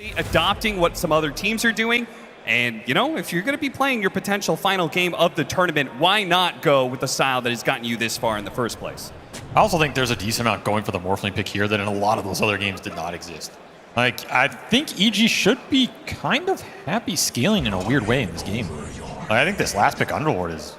adopting what some other teams are doing. And, you know, if you're going to be playing your potential final game of the tournament, why not go with the style that has gotten you this far in the first place? I also think there's a decent amount going for the Morphling pick here that in a lot of those other games did not exist. Like, I think EG should be kind of happy scaling in a weird way in this game. Like, I think this last pick, Underlord, is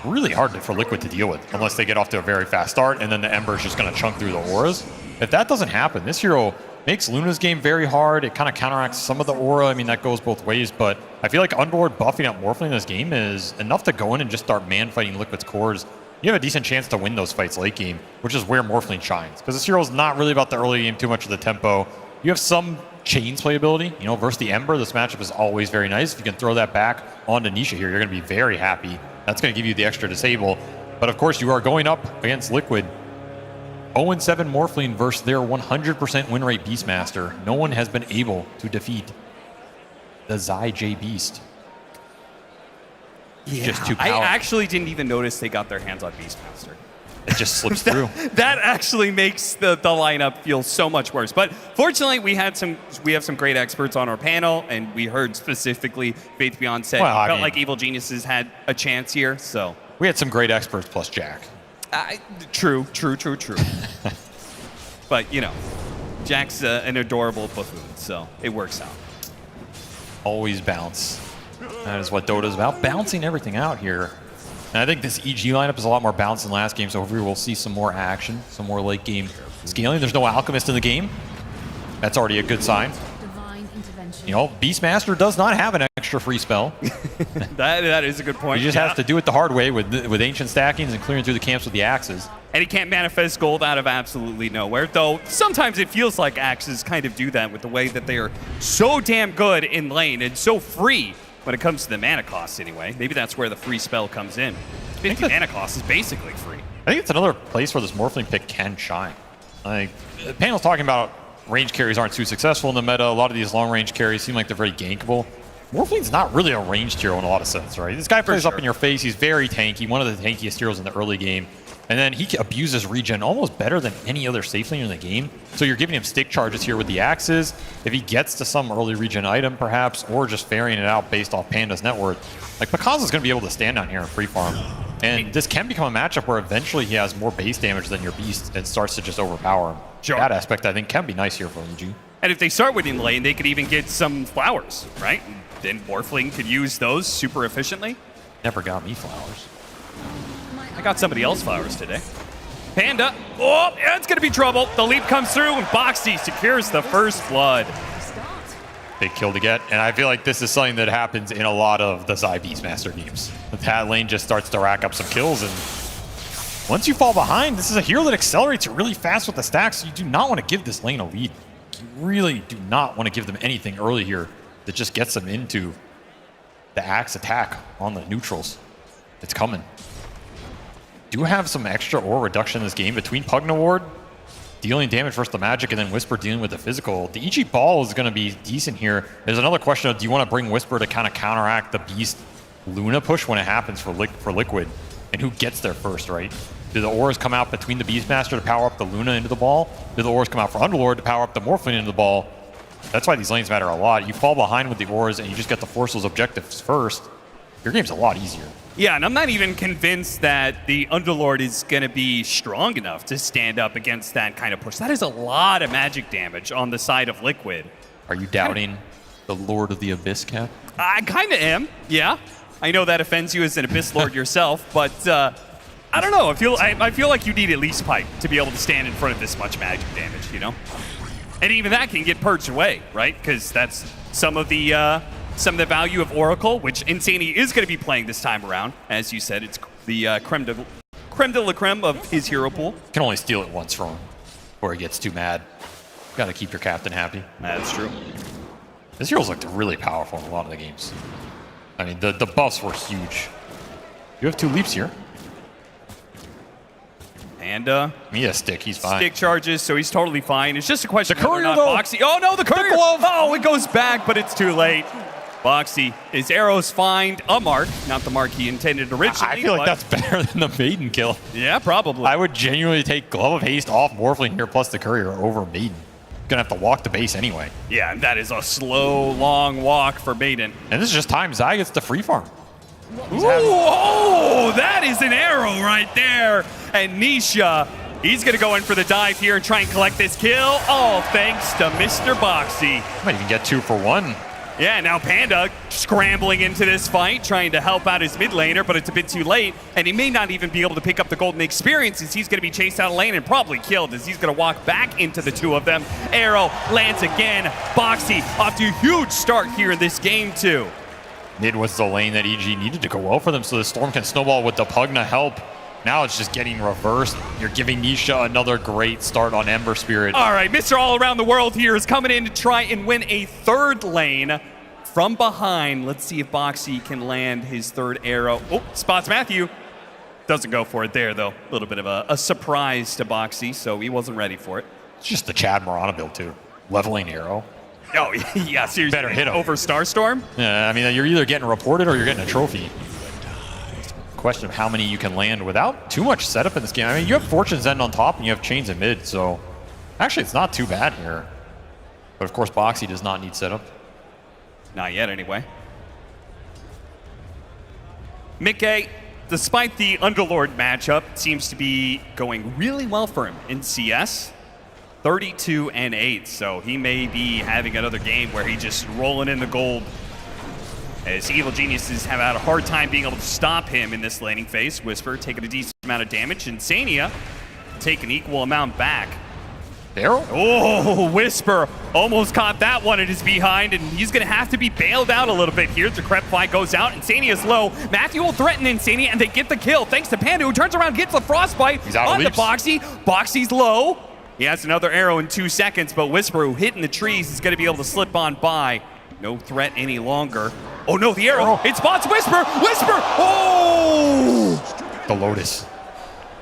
really hard for Liquid to deal with unless they get off to a very fast start and then the Ember is just going to chunk through the auras. If that doesn't happen, this hero makes Luna's game very hard. It kind of counteracts some of the aura. I mean, that goes both ways, but I feel like Underlord buffing up Morphling in this game is enough to go in and just start man-fighting Liquid's cores. You have a decent chance to win those fights late game, which is where Morphling shines. Because this hero is not really about the early game, too much of the tempo. You have some chains playability, you know, versus the Ember. This matchup is always very nice. If you can throw that back onto Nisha here, you're going to be very happy. That's going to give you the extra disable. But of course, you are going up against Liquid. 0-7 Morphling versus their 100% win rate Beastmaster. No one has been able to defeat the Zai J Beast. Yeah, just too powerful. I actually didn't even notice they got their hands on Beastmaster. It just slips through. That actually makes the lineup feel so much worse. But fortunately, we have some great experts on our panel, and we heard specifically Faith Beyond said felt like Evil Geniuses had a chance here. So we had some great experts plus Jack. True. But you know, Jack's an adorable buffoon, so it works out. Always bounce. That is what Dota is about, bouncing everything out here. And I think this EG lineup is a lot more balanced than last game, so hopefully we'll see some more action, some more late game scaling. There's no Alchemist in the game. That's already a good sign. You know, Beastmaster does not have an extra free spell. that is a good point. He just has to do it the hard way with ancient stackings and clearing through the camps with the axes. And he can't manifest gold out of absolutely nowhere, though sometimes it feels like axes kind of do that with the way that they are so damn good in lane and so free when it comes to the mana cost anyway. Maybe that's where the free spell comes in. 50 mana cost is basically free. I think it's another place where this Morphling pick can shine. Like, the panel's talking about range carries aren't too successful in the meta. A lot of these long-range carries seem like they're very gankable. Morphling's not really a ranged hero in a lot of sense, right? This guy plays up in your face. He's very tanky, one of the tankiest heroes in the early game. And then he abuses regen almost better than any other safe laner in the game. So you're giving him stick charges here with the axes. If he gets to some early regen item, perhaps, or just ferrying it out based off Panda's net worth, like Pikaza's going to be able to stand down here and free farm. And this can become a matchup where eventually he has more base damage than your beast and starts to just overpower him. Sure. That aspect, I think, can be nice here for EG. And if they start winning lane, they could even get some flowers, right? Then Morphling could use those super efficiently. Never got me flowers. I got somebody else flowers today. Panda. Oh, yeah, it's going to be trouble. The leap comes through, and Boxy secures the first blood. Big kill to get, and I feel like this is something that happens in a lot of the Zai Beastmaster games. That lane just starts to rack up some kills, and once you fall behind, this is a hero that accelerates really fast with the stacks, so you do not want to give this lane a lead. You really do not want to give them anything early here that just gets them into the axe attack on the neutrals. It's coming. Do have some extra ore reduction in this game between Pugna Ward dealing damage versus the magic and then Whisper dealing with the physical. The EG ball is going to be decent here. There's another question of, do you want to bring Whisper to kind of counteract the Beast Luna push when it happens for Liquid? And who gets there first, right? Do the ores come out between the Beastmaster to power up the Luna into the ball? Do the ores come out for Underlord to power up the Morphling into the ball? That's why these lanes matter a lot. You fall behind with the ores and you just get to force those objectives first. Your game's a lot easier. Yeah, and I'm not even convinced that the Underlord is going to be strong enough to stand up against that kind of push. That is a lot of magic damage on the side of Liquid. Are you doubting the Lord of the Abyss, Cap? I kind of am, yeah. I know that offends you as an Abyss Lord yourself, but I don't know. I feel like you need at least Pipe to be able to stand in front of this much magic damage, you know? And even that can get purged away, right? Because that's some of the value of Oracle, which Insanity is going to be playing this time around. As you said, it's the creme de la creme of his hero pool. Can only steal it once from him before he gets too mad. Got to keep your captain happy. That's true. This hero's looked really powerful in a lot of the games. I mean, the buffs were huge. You have 2 leaps here. And he has stick, he's fine. Stick charges, so he's totally fine. It's just a question of courier, not though. Boxy. Oh no, the courier! Oh, it goes back, but it's too late. Boxy, his arrows find a mark, not the mark he intended originally. I feel like that's better than the Maiden kill. Yeah, probably. I would genuinely take Glove of Haste off Morphling here plus the courier over Maiden. going to have to walk the base anyway. Yeah, and that is a slow, long walk for Maiden. And this is just time Zai gets the free farm. Ooh, oh, that is an arrow right there. And Nisha, he's going to go in for the dive here and try and collect this kill. All thanks to Mr. Boxy. Might even get 2 for 1. Yeah, now Panda scrambling into this fight, trying to help out his mid laner, but it's a bit too late, and he may not even be able to pick up the golden experience as he's going to be chased out of lane and probably killed as he's going to walk back into the 2 of them. Arrow lands again. Boxy off to a huge start here in this game too. Mid was the lane that EG needed to go well for them so the Storm can snowball with the Pugna help. Now it's just getting reversed. You're giving Nisha another great start on Ember Spirit. All right, Mr. All Around the World here is coming in to try and win a 3rd lane from behind. Let's see if Boxy can land his 3rd arrow. Oh, spots Matthew. Doesn't go for it there, though. A little bit of a surprise to Boxy, so he wasn't ready for it. It's just the Chad Morana build, too. Leveling arrow. Oh, yeah, seriously. Better hit him. Over Starstorm? Yeah, I mean, you're either getting reported or you're getting a trophy. Question of how many you can land without too much setup in this game. I mean, you have Fortune's End on top and you have Chains in mid, so actually it's not too bad here. But of course, Boxy does not need setup. Not yet, anyway. Mickey, despite the Underlord matchup, seems to be going really well for him in CS. 32-8, so he may be having another game where he's just rolling in the gold. As Evil Geniuses have had a hard time being able to stop him in this laning phase. Whisper taking a decent amount of damage, and Sania take an equal amount back. Arrow? Oh, Whisper almost caught that one in his behind, and he's going to have to be bailed out a little bit here. The Crep Fly goes out, and Sania's low. Matthew will threaten Insania, and they get the kill thanks to Panda, who turns around, gets the Frostbite on the Boxy. Boxy's low. He has another arrow in 2 seconds, but Whisper, who hit in the trees, is going to be able to slip on by. No threat any longer. Oh no, the arrow. It spots Whisper. Whisper. Oh! The Lotus.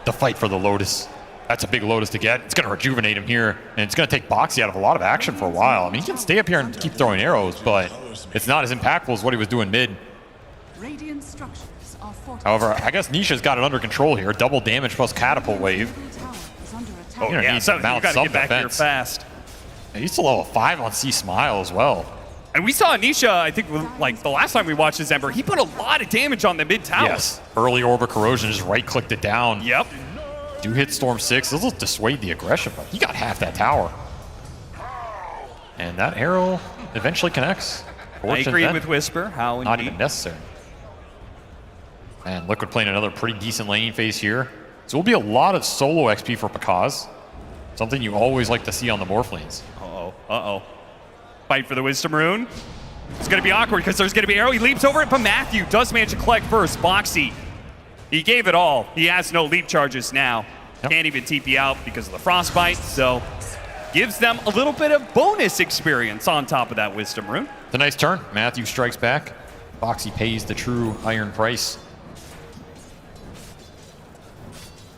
The fight for the Lotus. That's a big Lotus to get. It's going to rejuvenate him here, and it's going to take Boxy out of a lot of action for a while. I mean, he can stay up here and keep throwing arrows, but it's not as impactful as what he was doing mid. However, I guess Nisha's got it under control here. Double damage plus catapult wave. Oh yeah, so you got to get back here fast. And he's still level 5 on C Smile as well. And we saw Nisha, I think, like the last time we watched this Ember, he put a lot of damage on the mid tower. Yes, early Orb of Corrosion, just right-clicked it down. Yep. Do hit Storm 6. This will dissuade the aggression, but he got half that tower. And that arrow eventually connects. I agree with Whisper. How not even necessary. And Liquid playing another pretty decent laning phase here. So it will be a lot of solo XP for Pakaz. Something you always like to see on the Morph lanes. Uh-oh. Uh-oh. Fight for the Wisdom Rune. It's going to be awkward because there's going to be arrow. He leaps over it, but Matthew does manage to collect first. Boxy, he gave it all. He has no leap charges now. Yep. Can't even TP out because of the Frostbite, so gives them a little bit of bonus experience on top of that Wisdom Rune. It's a nice turn. Matthew strikes back. Boxy pays the true iron price.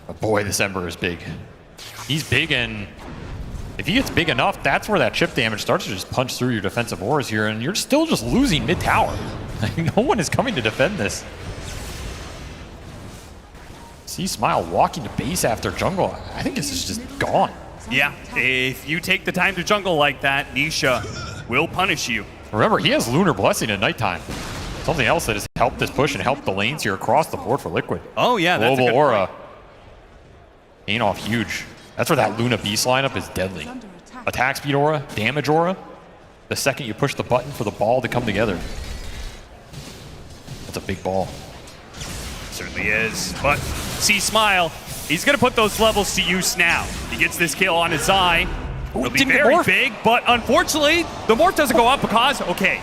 But boy, this Ember is big. He's big, and if he gets big enough, that's where that chip damage starts to just punch through your defensive auras here, and you're still just losing mid-tower. No one is coming to defend this. See Smile walking to base after jungle. I think this is just gone. Yeah, if you take the time to jungle like that, Nisha will punish you. Remember, he has Lunar Blessing at nighttime. Something else that has helped this push and helped the lanes here across the board for Liquid. Oh yeah, that's a good Aura. point. Ain't off huge. That's where that Luna Beast lineup is deadly. Attack speed aura, damage aura. The second you push the button for the ball to come together. That's a big ball. Certainly is, but see Smile, he's going to put those levels to use now. He gets this kill on his eye. It'll be very big, but unfortunately, the morph doesn't go up because, okay,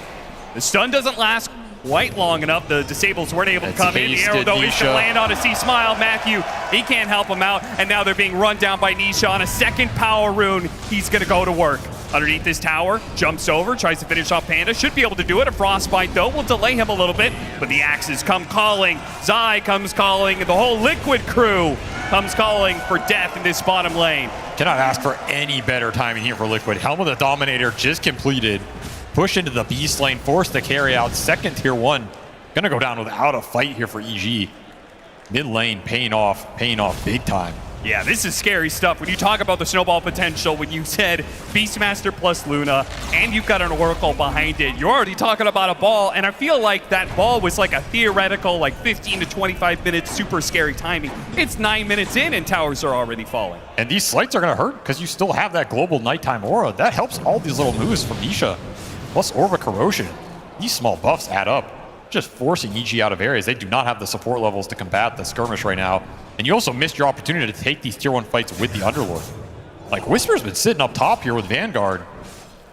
the stun doesn't last quite long enough. The disables weren't able to come in. The arrow, though, is going to land on a C Smile. Matthew, he can't help him out, and now they're being run down by Nisha on a second power rune. He's going to go to work. Underneath this tower, jumps over, tries to finish off Panda. Should be able to do it. A Frostbite, though, will delay him a little bit, but the axes come calling. Zai comes calling. The whole Liquid crew comes calling for death in this bottom lane. Cannot ask for any better timing here for Liquid. Helm of the Dominator just completed. Push into the Beast lane, forced to carry out second tier 1. Gonna go down without a fight here for EG. Mid lane paying off big time. Yeah, this is scary stuff. When you talk about the snowball potential, when you said Beastmaster plus Luna, and you've got an Oracle behind it, you're already talking about a ball, and I feel like that ball was like a theoretical, like 15 to 25 minutes super scary timing. It's 9 minutes in, and towers are already falling. And these slights are going to hurt because you still have that global nighttime aura. That helps all these little moves from Nisha, plus Orba Corrosion. These small buffs add up, just forcing EG out of areas. They do not have the support levels to combat the skirmish right now. And you also missed your opportunity to take these tier 1 fights with the Underlord. Like, Whisper's been sitting up top here with Vanguard.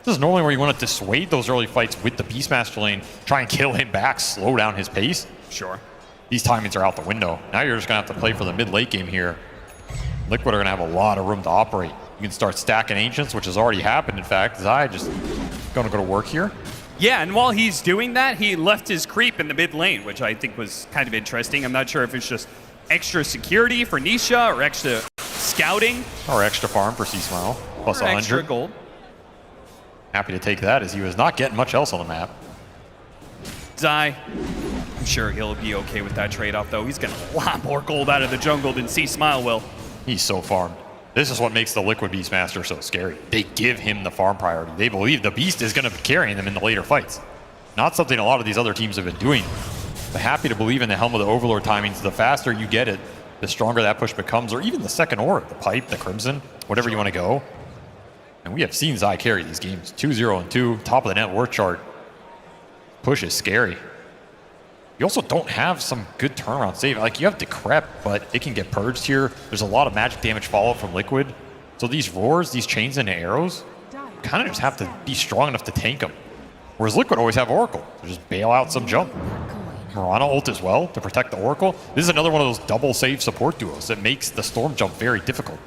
This is normally where you want to dissuade those early fights with the Beastmaster lane, try and kill him back, slow down his pace. Sure. These timings are out the window. Now you're just going to have to play for the mid-late game here. Liquid are going to have a lot of room to operate. You can start stacking Ancients, which has already happened, in fact. Zai just going to go to work here. Yeah, and while he's doing that, he left his creep in the mid lane, which I think was kind of interesting. I'm not sure if it's just extra security for Nisha or extra scouting. Or extra farm for C-Smile, plus 100. Extra gold. Happy to take that as he was not getting much else on the map. Zai, I'm sure he'll be okay with that trade-off, though. He's getting a lot more gold out of the jungle than C-Smile will. He's so farmed. This is what makes the Liquid Beastmaster so scary. They give him the farm priority. They believe the Beast is going to be carrying them in the later fights. Not something a lot of these other teams have been doing. But happy to believe in the Helm of the Overlord timings. The faster you get it, the stronger that push becomes, or even the second aura, the Pipe, the Crimson, whatever you want to go. And we have seen Zai carry these games. 2-0 and 2, top of the net worth chart. Push is scary. You also don't have some good turnaround save. Like, you have Decrep, but it can get purged here. There's a lot of magic damage follow-up from Liquid. So these roars, these chains and arrows, kind of just have to be strong enough to tank them. Whereas Liquid always have Oracle. So just bail out some jump. Mirana ult as well to protect the Oracle. This is another one of those double save support duos that makes the Storm jump very difficult.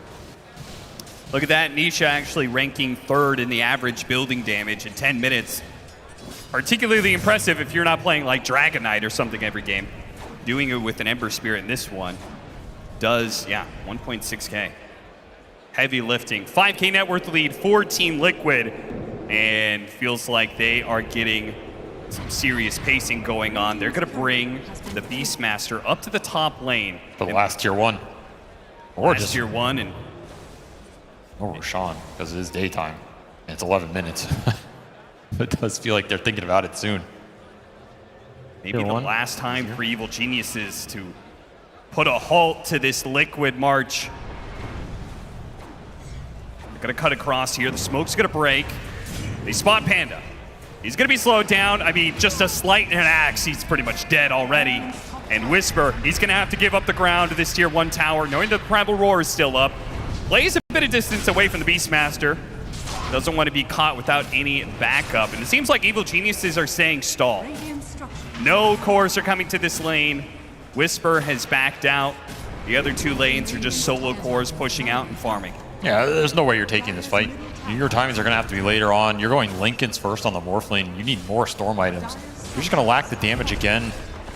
Look at that, Nisha actually ranking 3rd in the average building damage in 10 minutes. Particularly impressive if you're not playing like Dragon Knight or something every game. Doing it with an Ember Spirit in this one does, 1.6k. Heavy lifting. 5k net worth lead for Team Liquid. And feels like they are getting some serious pacing going on. They're going to bring the Beastmaster up to the top lane. For the last tier 1. Or last just tier 1 and... Or Roshan, because it is daytime. And it's 11 minutes. It does feel like they're thinking about it soon. Maybe the last time for Evil Geniuses to put a halt to this Liquid march. They're going to cut across here. The smoke's going to break. They spot Panda. He's going to be slowed down. I mean, just a slight and an axe. He's pretty much dead already. And Whisper, he's going to have to give up the ground to this tier 1 tower, knowing that the Primal Roar is still up. Plays a bit of distance away from the Beastmaster. Doesn't want to be caught without any backup. And it seems like Evil Geniuses are saying stall. No cores are coming to this lane. Whisper has backed out. The other 2 lanes are just solo cores pushing out and farming. Yeah, there's no way you're taking this fight. Your timings are going to have to be later on. You're going Linken's first on the Morph lane. You need more Storm items. You're just going to lack the damage again,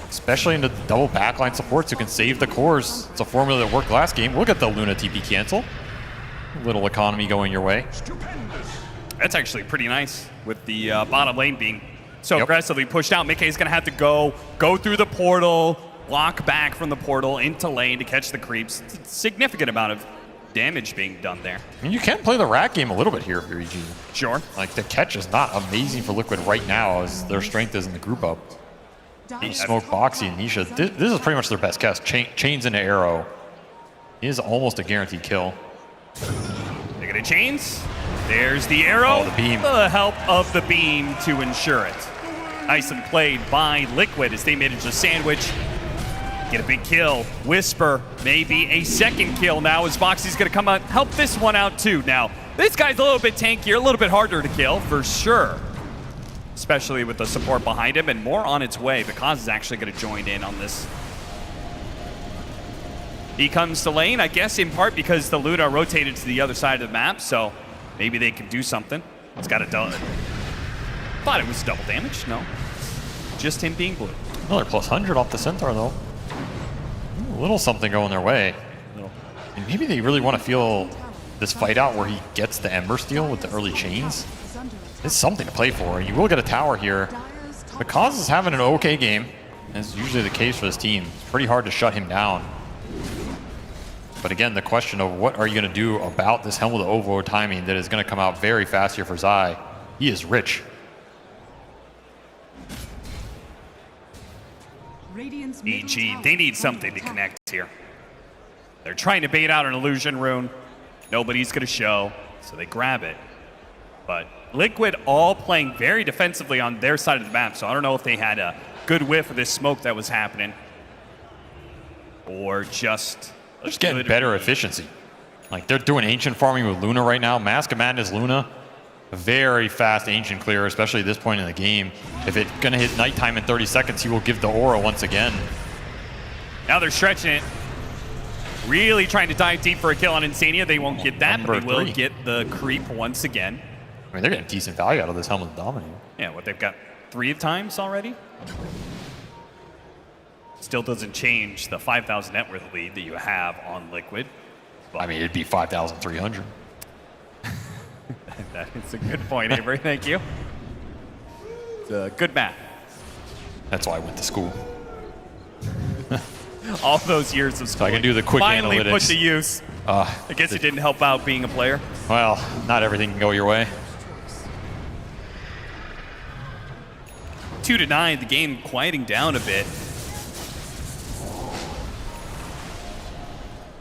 especially into the double backline supports who can save the cores. It's a formula that worked last game. Look at the Luna TP cancel. Little economy going your way. That's actually pretty nice with the bottom lane being so aggressively pushed out. Mickey's going to have to go through the portal, walk back from the portal into lane to catch the creeps. It's a significant amount of damage being done there. I mean, you can play the rat game a little bit here if you're EG. Sure. Like, the catch is not amazing for Liquid right now as their strength is in the group up. Smoke, Boxy, and Nisha. This is pretty much their best cast. Chains into arrow is almost a guaranteed kill. They get a chains. There's the arrow. Oh, the beam. The help of the beam to ensure it. Nicely played by Liquid as they manage a sandwich. Get a big kill. Whisper, maybe a second kill now as Boxy's going to come out, help this one out too. Now, this guy's a little bit tankier, a little bit harder to kill for sure. Especially with the support behind him and more on its way. Because is actually going to join in on this. He comes to lane, I guess in part because the Luna rotated to the other side of the map, so maybe they can do something. It's got a double. Thought it was double damage. No. Just him being blue. Another plus 100 off the Centaur, though. A little something going their way. And maybe they really want to feel this fight out where he gets the Ember Steel with the early chains. It's something to play for. You will get a tower here. But Kaz is having an okay game, as is usually the case for this team. It's pretty hard to shut him down. But again, the question of what are you going to do about this Helm of the Overlord timing that is going to come out very fast here for Zai. He is rich. EG, they need something to connect here. They're trying to bait out an illusion rune. Nobody's going to show, so they grab it. But Liquid all playing very defensively on their side of the map, so I don't know if they had a good whiff of this smoke that was happening. Or just getting better efficiency. Like, they're doing Ancient farming with Luna right now. Mask of Madness Luna, a very fast Ancient clear, especially at this point in the game. If it's going to hit nighttime in 30 seconds, he will give the aura once again. Now they're stretching it. Really trying to dive deep for a kill on Insania. They won't get that, but they will get the creep once again. I mean, they're getting decent value out of this Helm of the Dominator. Yeah, what, they've got 3 times already? Still doesn't change the 5,000 net worth lead that you have on Liquid. I mean, it'd be 5,300. That is a good point, Avery. Thank you. It's a good math. That's why I went to school. All those years of school. So I can do the quick finally analytics. Put to use. I guess it didn't help out being a player. Well, not everything can go your way. 2-9, the game quieting down a bit.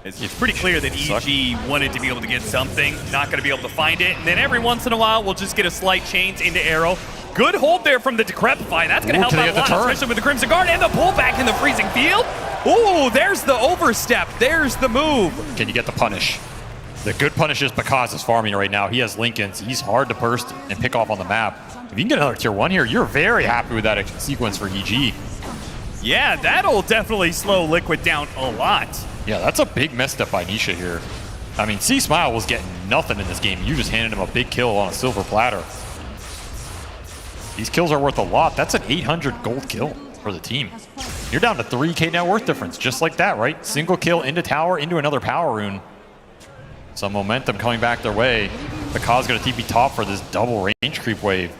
It's pretty clear that EG wanted to be able to get something, not going to be able to find it, and then every once in a while we'll just get a slight change into Arrow. Good hold there from the Decrepify. That's going to help out a lot, especially with the Crimson Guard and the pullback in the freezing field. Ooh, there's the overstep. There's the move. Can you get the punish? The good punish is Bakaz is farming right now. He has Lincolns. He's hard to burst and pick off on the map. If you can get another tier 1 here, you're very happy with that sequence for EG. Yeah, that'll definitely slow Liquid down a lot. Yeah, that's a big misstep by Nisha here. I mean, C-Smile was getting nothing in this game. You just handed him a big kill on a silver platter. These kills are worth a lot. That's an 800 gold kill for the team. You're down to 3K net worth difference, just like that, right? Single kill into tower, into another power rune. Some momentum coming back their way. Bakaz going to TP top for this double range creep wave.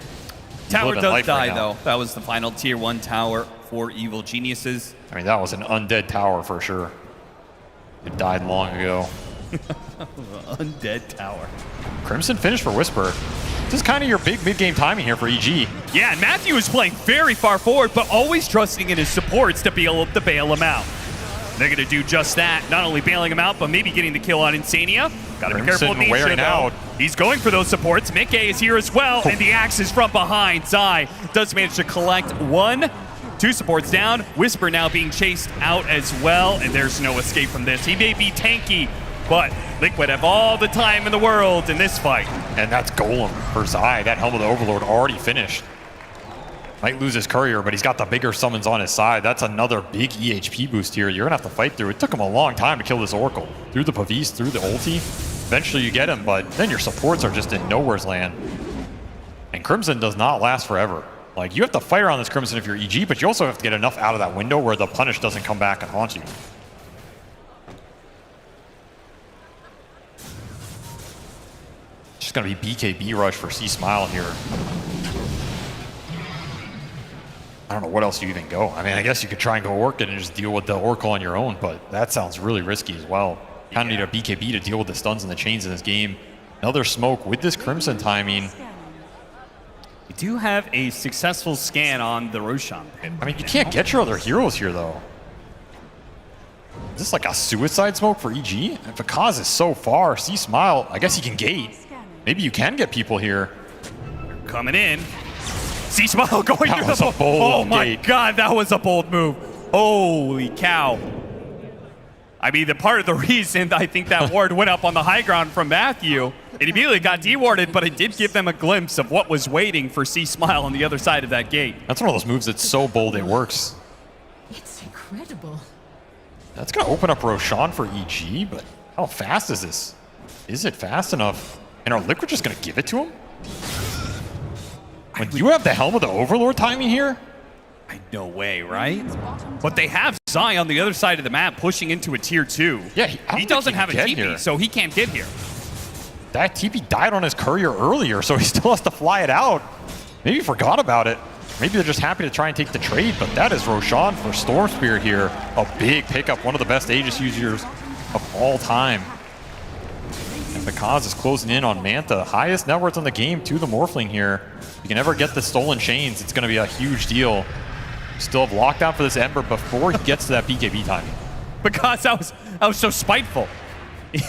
Tower does die, though. That was the final tier 1 tower for Evil Geniuses. I mean, that was an undead tower for sure. It died long ago. Undead tower. Crimson finish for Whisper. This is kind of your big mid-game timing here for EG. Yeah, and Matthew is playing very far forward, but always trusting in his supports to be able to bail him out. They're going to do just that, not only bailing him out, but maybe getting the kill on Insania. Got to be careful with Nisha, though. He's going for those supports. Mickey is here as well, and the axe is from behind. Zai does manage to collect 1. 2 supports down. Whisper now being chased out as well, and there's no escape from this. He may be tanky, but Liquid have all the time in the world in this fight. And that's Golem for Zai. That Helm of the Overlord already finished. Might lose his courier, but he's got the bigger summons on his side. That's another big EHP boost here. You're going to have to fight through. It took him a long time to kill this Oracle. Through the Pavis, through the ulti. Eventually you get him, but then your supports are just in nowhere's land. And Crimson does not last forever. Like, you have to fight around this Crimson if you're EG, but you also have to get enough out of that window where the punish doesn't come back and haunt you. Just going to be BKB rush for C-Smile here. I don't know what else you even go. I mean, I guess you could try and go Orchid and just deal with the Oracle on your own, but that sounds really risky as well. Kind of need a BKB to deal with the stuns and the chains in this game. Another smoke with this Crimson timing. You do have a successful scan on the Roshan pit. I mean, you can't get your other heroes here, though. Is this like a suicide smoke for EG? If Bakaz is so far, C-Smile, I guess he can gate. Maybe you can get people here. Coming in. C-Smile going through the bold Oh my gate. God, that was a bold move. Holy cow. I mean, the part of the reason I think that ward went up on the high ground from Matthew, it immediately got dewarded, but it did give them a glimpse of what was waiting for C-Smile on the other side of that gate. That's one of those moves that's so bold it works. It's incredible. That's going to open up Roshan for EG, but how fast is this? Is it fast enough? And are Liquid just going to give it to him? When you have the Helm of the Overlord timing here? No way, right? But they have Zai on the other side of the map pushing into a tier 2. Yeah, he doesn't have a TP, so he can't get here. That TP died on his courier earlier, so he still has to fly it out. Maybe he forgot about it. Maybe they're just happy to try and take the trade, but that is Roshan for Storm Spirit here. A big pickup, one of the best Aegis users of all time. And Because is closing in on Manta. Highest net worth in the game to the Morphling here. If you can ever get the stolen chains, it's going to be a huge deal. Still have lockdown for this Ember before he gets to that BKB timing. Because I was so spiteful.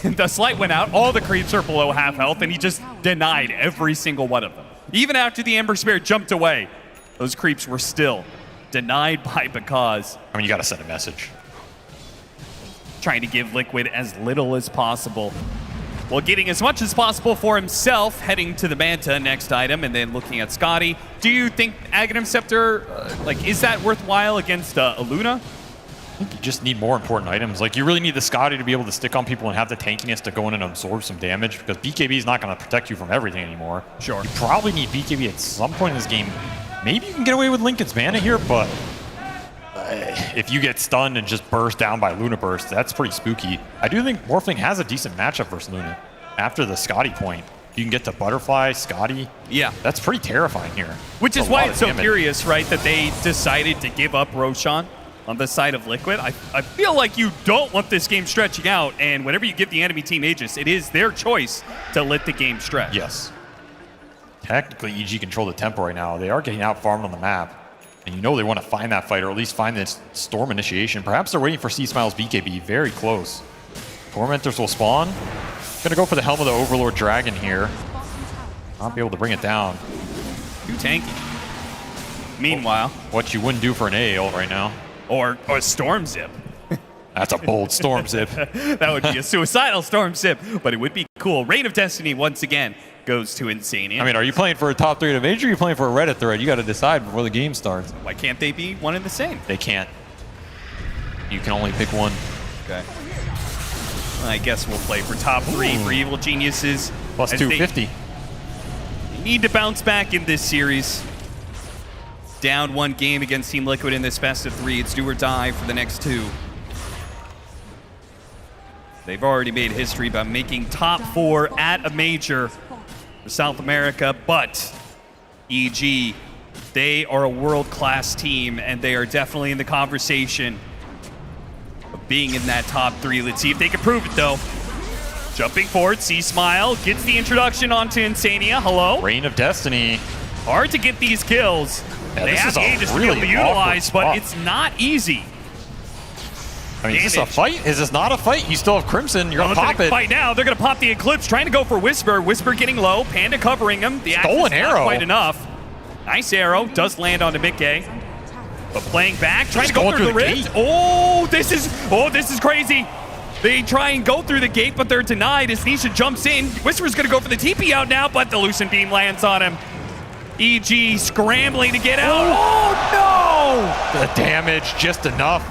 The slight went out, all the creeps are below half health, and he just denied every single one of them. Even after the Ember Spirit jumped away, those creeps were still denied by Because. I mean, you got to send a message. Trying to give Liquid as little as possible, while getting as much as possible for himself, heading to the Manta next item, and then looking at Scotty. Do you think Aghanim Scepter, is that worthwhile against a Luna? I think you just need more important items. Like, you really need the Scotty to be able to stick on people and have the tankiness to go in and absorb some damage, because BKB is not going to protect you from everything anymore. Sure. You probably need BKB at some point in this game. Maybe you can get away with Linken's mana here, but if you get stunned and just burst down by Luna Burst, that's pretty spooky. I do think Morphling has a decent matchup versus Luna. After the Scotty point, you can get to Butterfly, Scotty. Yeah. That's pretty terrifying here. Which is why it's so curious, right, that they decided to give up Roshan on the side of Liquid. I feel like you don't want this game stretching out, and whenever you give the enemy team Aegis, it is their choice to let the game stretch. Yes. Technically, EG control the tempo right now. They are getting out-farmed on the map. And you know they want to find that fight, or at least find this Storm initiation. Perhaps they're waiting for C-Smile's BKB. Very close. Tormentors will spawn. Gonna go for the Helm of the Overlord Dragon here. Not be able to bring it down. Too tanky. Meanwhile. What you wouldn't do for an AL right now. Or a Storm Zip. That's a bold Storm Zip. That would be a suicidal Storm Zip, but it would be cool. Reign of Destiny, once again, goes to Insania. I mean, are you playing for a top 3 in a major, or are you playing for a Reddit thread? You got to decide before the game starts. Why can't they be one and the same? They can't. You can only pick one. Okay. I guess we'll play for top 3 for Evil Geniuses. Plus 250. They need to bounce back in this series. Down 1 game against Team Liquid in this best of 3. It's do or die for the next 2. They've already made history by making top 4 at a major for South America, but EG, they are a world-class team, and they are definitely in the conversation of being in that top 3. Let's see if they can prove it, though. Jumping forward, C-Smile gets the introduction onto Insania. Hello. Reign of Destiny. Hard to get these kills. Yeah, they have the Aegis to be able to utilize, but it's not easy. I mean, is this a fight? Is this not a fight? You still have Crimson. You're going to pop it. Fight now. They're going to pop the Eclipse, trying to go for Whisper. Whisper getting low. Panda covering him. The stolen arrow. Not quite enough. Nice arrow. Does land onto Mickey. But playing back, trying to go through the rift. Oh, this is crazy. They try and go through the gate, but they're denied as Nisha jumps in. Whisper's going to go for the TP out now, but the Lucent Beam lands on him. EG scrambling to get out. Oh, no! The damage, just enough.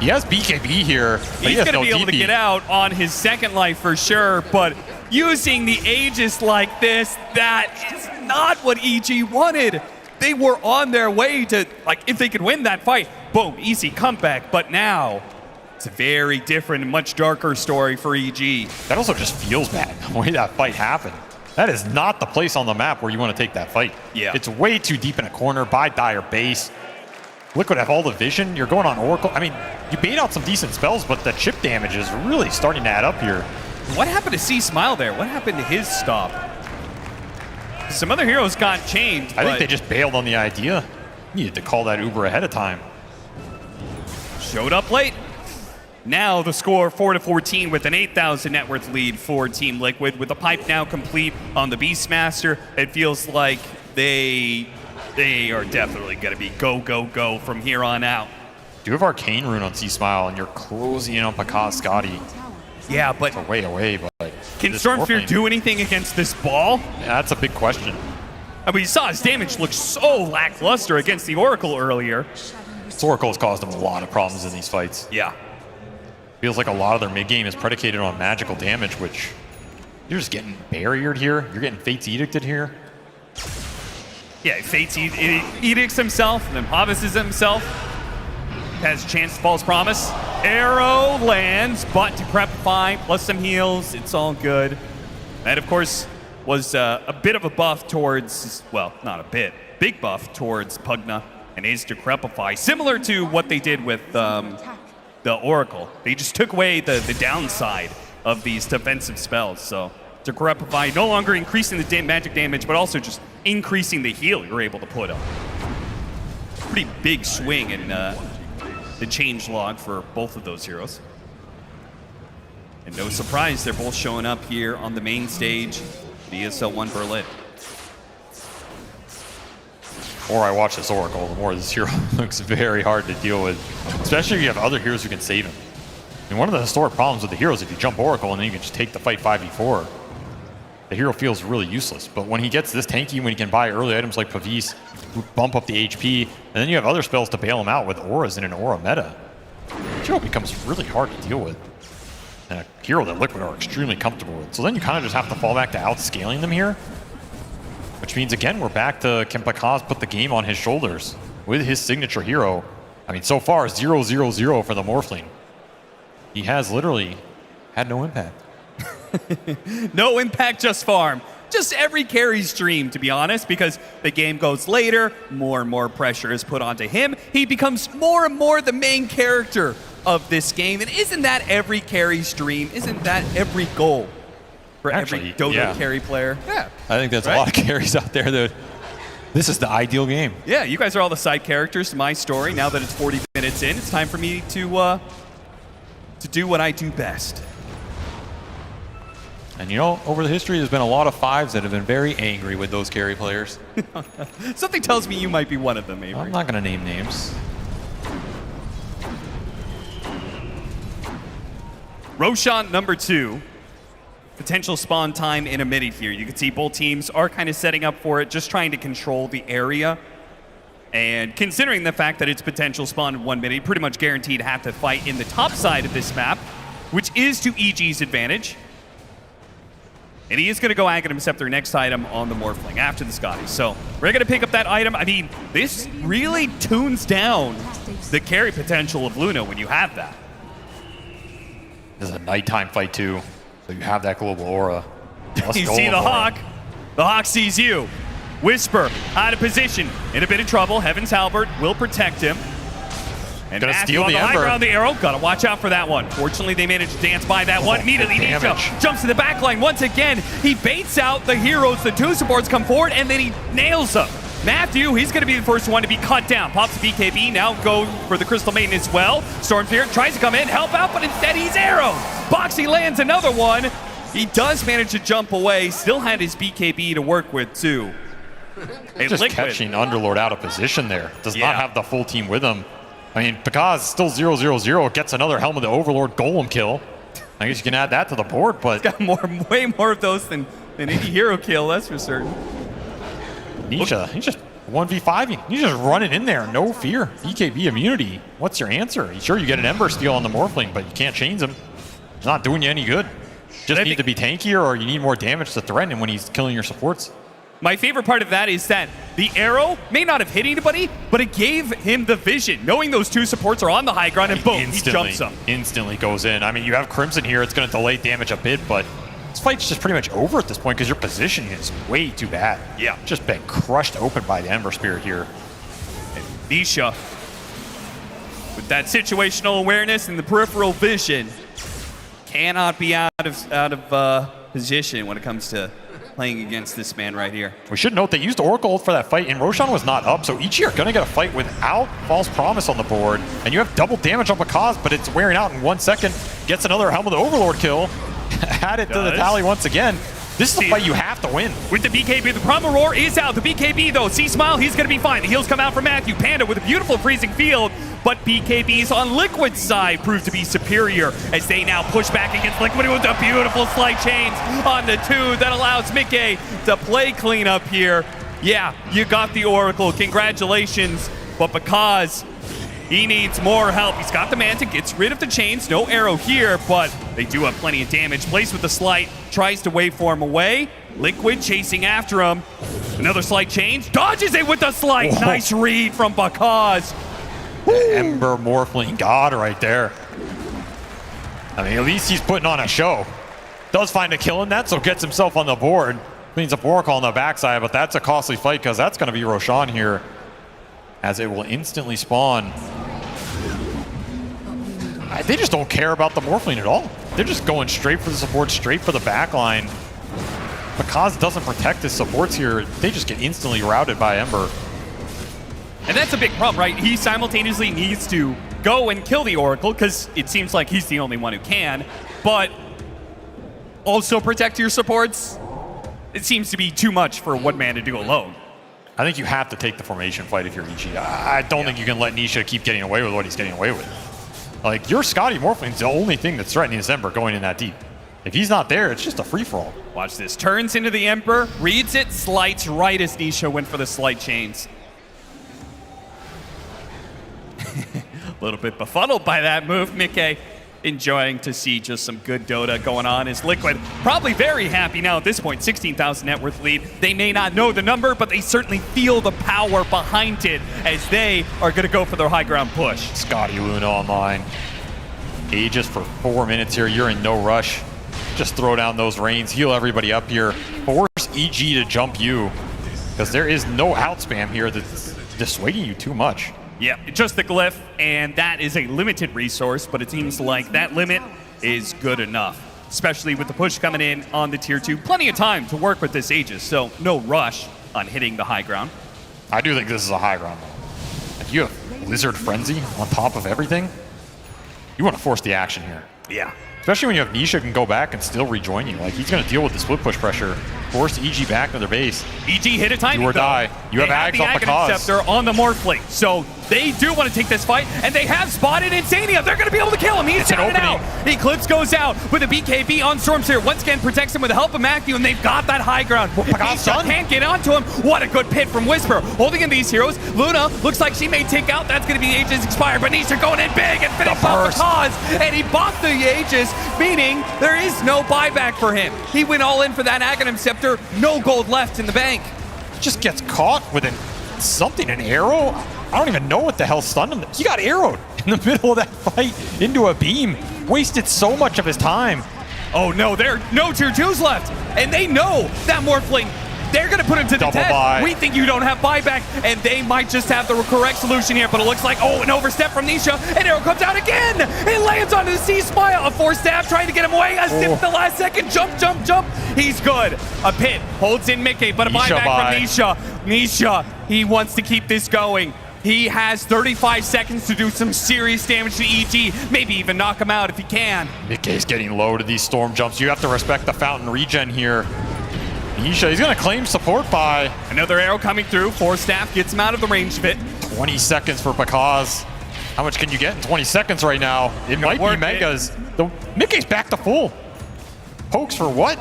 He has BKB here, but he's going to be able to get out on his second life for sure, but using the Aegis like this, that is not what EG wanted. They were on their way to, if they could win that fight, boom, easy comeback. But now, it's a very different and much darker story for EG. That also just feels bad, the way that fight happened. That is not the place on the map where you want to take that fight. Yeah. It's way too deep in a corner by Dire base. Liquid have all the vision. You're going on Oracle. I mean, you bait out some decent spells, but the chip damage is really starting to add up here. What happened to C-Smile there? What happened to his stop? Some other heroes got changed. I think they just bailed on the idea. Needed to call that Uber ahead of time. Showed up late. Now the score 4-14 with an 8,000 net worth lead for Team Liquid. With the pipe now complete on the Beastmaster, it feels like they are definitely going to be go, go, go from here on out. Do have Arcane Rune on C-Smile, and you're closing in on Paka Scotty. Yeah, but it's a way away, but can Stormsphere do anything against this ball? Yeah, that's a big question. I mean, you saw his damage look so lackluster against the Oracle earlier. This Oracle has caused them a lot of problems in these fights. Yeah. Feels like a lot of their mid-game is predicated on magical damage, which you're just getting barriered here. You're getting Fate's Edicted here. Yeah, Fate's edicts himself, and then Pavis himself. Has a chance to False Promise. Arrow lands, but to Decrepify, plus some heals. It's all good. That, of course, was a bit of a buff towards, well, not a bit, big buff towards Pugna and his Decrepify. Similar to what they did with the Oracle. They just took away the downside of these defensive spells. So to Corrupify, no longer increasing the magic damage, but also just increasing the heal you're able to put up. Pretty big swing in the change log for both of those heroes. And no surprise, they're both showing up here on the main stage, the ESL 1 Berlin. The more I watch this Oracle, the more this hero looks very hard to deal with, especially if you have other heroes who can save him. And one of the historic problems with the heroes, if you jump Oracle and then you can just take the fight 5v4, the hero feels really useless. But when he gets this tanky, when he can buy early items like Pavis, who bump up the HP, and then you have other spells to bail him out with auras in an aura meta, the hero becomes really hard to deal with. And a hero that Liquid are extremely comfortable with. So then you kind of just have to fall back to outscaling them here. Which means, again, we're back to can Pakaz put the game on his shoulders with his signature hero. I mean, so far, 0-0-0 for the Morphling. He has literally had no impact. No impact, just farm. Just every carry's dream, to be honest, because the game goes later, more and more pressure is put onto him. He becomes more and more the main character of this game. And isn't that every carry's dream? Isn't that every goal for every Dota carry player? Yeah. I think that's a lot of carries out there that this is the ideal game. Yeah, you guys are all the side characters to my story. Now that it's 40 minutes in, it's time for me to do what I do best. And you know, over the history, there's been a lot of fives that have been very angry with those carry players. Something tells me you might be one of them, Avery. I'm not going to name names. Roshan number 2. Potential spawn time in a minute here. You can see both teams are kind of setting up for it, just trying to control the area. And considering the fact that it's potential spawn in 1 minute, pretty much guaranteed to have to fight in the top side of this map, which is to EG's advantage. And he is going to go Aghanim Scepter next item on the Morphling after the Scotty. So we're going to pick up that item. I mean, this really tunes down the carry potential of Luna when you have that. This is a nighttime fight too, so you have that global aura. You see the Hawk. The Hawk sees you. Whisper out of position, in a bit of trouble. Heaven's Halberd will protect him. And gonna Matthew steal on the high Ember. ground, the arrow. Gotta watch out for that one. Fortunately, they managed to dance by that one. Immediately, Nisha jumps to the back line once again. He baits out the heroes. The 2 supports come forward, and then he nails them. Matthew, he's going to be the first one to be cut down. Pops the BKB, now go for the Crystal Maiden as well. Stormsphere tries to come in, help out, but instead he's arrowed. Boxy lands another one. He does manage to jump away. Still had his BKB to work with, too. Just catching Underlord out of position there. Does not have the full team with him. I mean, Pakaz still 0-0-0, gets another Helm of the Overlord Golem kill. I guess you can add that to the board, but... He's got way more of those than any hero kill, that's for certain. Nisha, he's just 1v5ing. He's just running in there, no fear. BKB immunity. What's your answer? Sure, you get an Ember Steal on the Morphling, but you can't change him. It's not doing you any good. Just need to be tankier, or you need more damage to threaten him when he's killing your supports. My favorite part of that is that the arrow may not have hit anybody, but it gave him the vision, knowing those 2 supports are on the high ground, and boom, he jumps them. Instantly goes in. I mean, you have Crimson here. It's going to delay damage a bit, but this fight's just pretty much over at this point because your positioning is way too bad. Yeah. Just been crushed open by the Ember Spirit here. And Nisha, with that situational awareness and the peripheral vision, cannot be out of position when it comes to playing against this man right here. We should note they used Oracle ult for that fight, and Roshan was not up, so Ichi are going to get a fight without False Promise on the board, and you have double damage on Pakaz, but it's wearing out in 1 second. Gets another Helm of the Overlord kill. Add it to the tally once again. This is a fight you have to win. With the BKB, the Primal Roar is out. The BKB, though, C-Smile, he's going to be fine. The heals come out for Matthew. Panda with a beautiful freezing field, but BKB's on Liquid's side proved to be superior as they now push back against Liquid with a beautiful slight chains on the 2 that allows Mickey to play clean up here. Yeah, you got the Oracle. Congratulations. But because he needs more help. He's got the Manta, gets rid of the chains. No arrow here, but they do have plenty of damage. Plays with the slight, tries to waveform away. Liquid chasing after him. Another slight chains, dodges it with the slight. Whoa. Nice read from Pakaz. Ember Morphling God right there. I mean, at least he's putting on a show. Does find a kill in that, so gets himself on the board. Cleans up Oracle on the backside, but that's a costly fight because that's going to be Roshan here, as it will instantly spawn They just don't care about the Morphling at all. They're just going straight for the support, straight for the backline. Because doesn't protect his supports here, they just get instantly routed by Ember. And that's a big problem, right? He simultaneously needs to go and kill the Oracle because it seems like he's the only one who can, but also protect your supports. It seems to be too much for one man to do alone. I think you have to take the formation fight if you're EG. I don't think you can let Nisha keep getting away with what he's getting away with. Like, your Scotty Morphling's the only thing that's threatening this Ember going in that deep. If he's not there, it's just a free-for-all. Watch this. Turns into the Emperor, reads it, slights right as Nisha went for the slight chains. A little bit befuddled by that move. Mickey enjoying to see just some good Dota going on as Liquid probably very happy now at this point. 16,000 net worth lead. They may not know the number, but they certainly feel the power behind it as they are going to go for their high ground push. Scotty Luna online. Aegis for 4 minutes here. You're in no rush. Just throw down those reins, heal everybody up here. Force EG to jump you because there is no out spam here that's dissuading you too much. Yeah, just the glyph, and that is a limited resource, but it seems like that limit is good enough, especially with the push coming in on the tier 2. Plenty of time to work with this Aegis, so no rush on hitting the high ground. I do think this is a high ground, though. If you have Lizard Frenzy on top of everything, you want to force the action here. Yeah. Especially when you have Nisha can go back and still rejoin you. Like, he's going to deal with the split push pressure, force EG back to their base. EG hit a timing, Do or die. You have Ags off the cause. Scepter on the Morphling, so they do want to take this fight, and they have spotted Insania. They're going to be able to kill him. He's down and out. Eclipse goes out with a BKB on Stormseer. Once again, protects him with the help of Matthew, and they've got that high ground. Nisha can't get onto him. What a good pit from Whisper. Holding in these heroes. Luna looks like she may take out. That's going to be Aegis expired, but Nisha going in big and finish off the cause, and he bought the Aegis, meaning there is no buyback for him. He went all in for that Aghanim Scepter. No gold left in the bank. Just gets caught with an arrow. I don't even know what the hell stunned him. He got arrowed in the middle of that fight into a beam. Wasted so much of his time. Oh no, there are no tier 2s left. And they know that Morphling, they're going to put him to the test. Buy. We think you don't have buyback, and they might just have the correct solution here, but it looks like, oh, an overstep from Nisha, and arrow comes out again. It lands onto the C-Smile. A force stab trying to get him away. A sip at the last second. Jump, jump, jump. He's good. A pit holds in Mickey, but a buyback from Nisha. Nisha, he wants to keep this going. He has 35 seconds to do some serious damage to EG, maybe even knock him out if he can. Mickey's getting low to these storm jumps. You have to respect the fountain regen here. Nisha, he's going to claim support by. Another arrow coming through. Force staff gets him out of the range of it. 20 seconds for Pakaz. How much can you get in 20 seconds right now? It might be megas. Mickey's back to full. Pokes for what?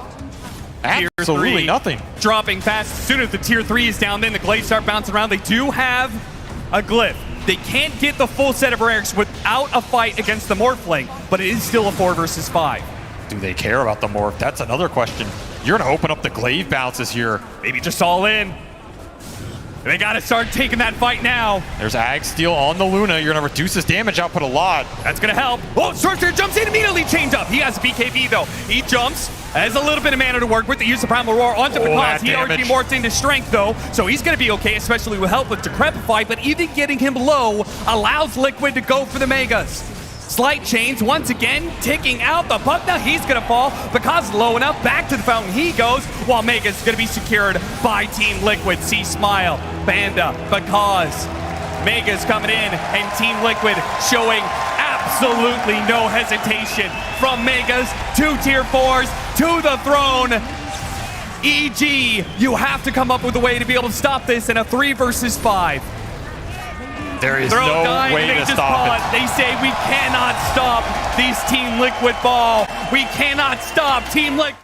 Absolutely nothing. Dropping fast. As soon as the tier 3 is down, then the Glaives start bouncing around. They do have a glyph. They can't get the full set of Rarics without a fight against the Morphling, but it is still a 4 versus 5. Do they care about the Morph? That's another question. You're going to open up the glaive bounces here. Maybe just all in. They got to start taking that fight now. There's Ag Steel on the Luna. You're going to reduce his damage output a lot. That's going to help. Oh, Sorcerer jumps in immediately, chained up. He has a BKB, though. He jumps, has a little bit of mana to work with. The use of Primal Roar onto Pakaz. He already morphed into strength, though, so he's going to be okay, especially with help with Decrepify, but even getting him low allows Liquid to go for the Megas. Slight chains once again, ticking out the puck. Now he's going to fall because low enough. Back to the fountain he goes, while Mega's going to be secured by Team Liquid. See Smile, Banda, because Mega's coming in, and Team Liquid showing absolutely no hesitation. From Megas to tier 4s to the throne. EG, you have to come up with a way to be able to stop this in a 3 versus 5. There is no way to stop it. They say we cannot stop these Team Liquid ball. We cannot stop Team Liquid.